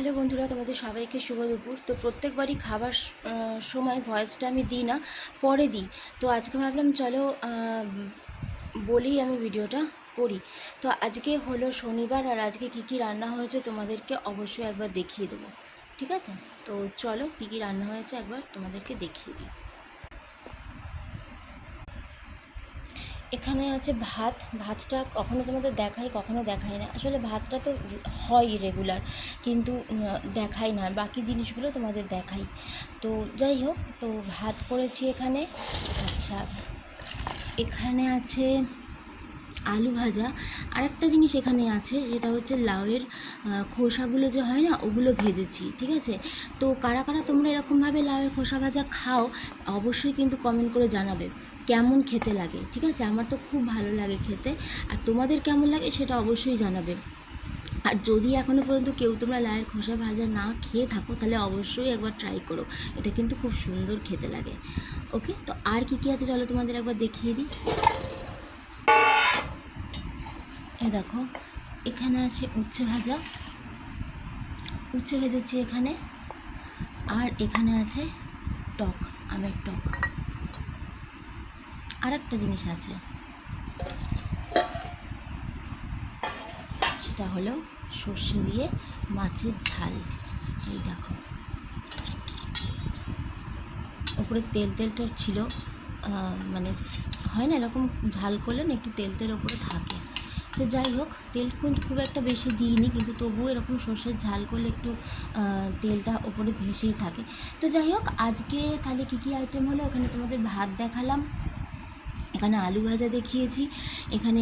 Hello বন্ধুরা, তোমাদের সবাইকে শুভ দুপুর। তো প্রত্যেকবারই খাবার সময় ভয়েসটা আমি দিই না, পরে দিই। তো আজকে ভাবলাম চলো বলেই আমি ভিডিওটা করি। তো আজকে হলো শনিবার, আর আজকে কী কী রান্না হয়েছে তোমাদেরকে অবশ্যই একবার দেখিয়ে দেবো, ঠিক আছে? তো চলো কী কী রান্না হয়েছে একবার তোমাদেরকে দেখিয়ে দিই। এখানে আছে ভাত। ভাতটা কখনো তোমাদের দেখাই, কখনো দেখাই না। আসলে ভাতটা তো হয় রেগুলার, কিন্তু দেখাই না, বাকি জিনিসগুলো তোমাদের দেখাই। তো যাই হোক, তো ভাত করেছি এখানে। আচ্ছা, এখানে আছে আলু ভাজা। আরেকটা জিনিস এখানে আছে, যেটা হচ্ছে লাউয়ের খোসাগুলো যে হয় না, ওগুলো ভেজেছি, ঠিক আছে? তো কারা কারা তোমরা এরকমভাবে লাউয়ের খোসা ভাজা খাও, অবশ্যই কিন্তু কমেন্ট করে জানাবে কেমন খেতে লাগে, ঠিক আছে? আমার তো খুব ভালো লাগে খেতে, আর তোমাদের কেমন লাগে সেটা অবশ্যই জানাবে। আর যদি এখনও পর্যন্ত কেউ তোমরা লাউয়ের খোসা ভাজা না খেয়ে থাকো, তাহলে অবশ্যই একবার ট্রাই করো, এটা কিন্তু খুব সুন্দর খেতে লাগে। ওকে, তো আর কী কী আছে চলো তোমাদের একবার দেখিয়ে দিই। দেখো, এখানে আছে উচ্ছে ভাজা, উচ্ছে ভেজেছি এখানে। আর এখানে আছে টক, আমের টক। আর একটা জিনিস আছে, সেটা হলো সর্ষে দিয়ে মাছের ঝাল। এই দেখো, ওপরে তেল তেলটা ছিল, মানে হয় না এরকম ঝাল করলে না, একটু তেল তেল ওপরে থাকে। তো যাই হোক, তেল কিন্তু খুব একটা বেশি দিইনি, কিন্তু তবুও এরকম সর্ষের ঝাল করলে একটু তেলটা ওপরে ভেসেই থাকে। তো যাই হোক, আজকে তাহলে কী কী আইটেম হলো, এখানে তোমাদের ভাত দেখালাম, এখানে আলু ভাজা দেখিয়েছি, এখানে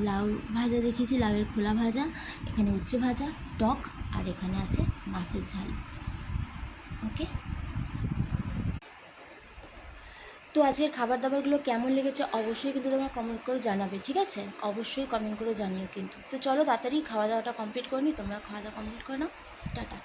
লাউ ভাজা দেখিয়েছি, লাউয়ের খোলা ভাজা, এখানে উচ্ছে ভাজা, টক, আর এখানে আছে মাছের ঝাল। ওকে, তো আজকের খাবার দাবারগুলো কেমন লেগেছে অবশ্যই কিন্তু তোমরা কমেন্ট করে জানাবে, ঠিক আছে? অবশ্যই কমেন্ট করে জানিও কিন্তু। তো চলো তাড়াতাড়ি খাওয়া দাওয়াটা কমপ্লিট করে নিই, তোমরা খাওয়া দাওয়া কমপ্লিট করে নাও। টাটা।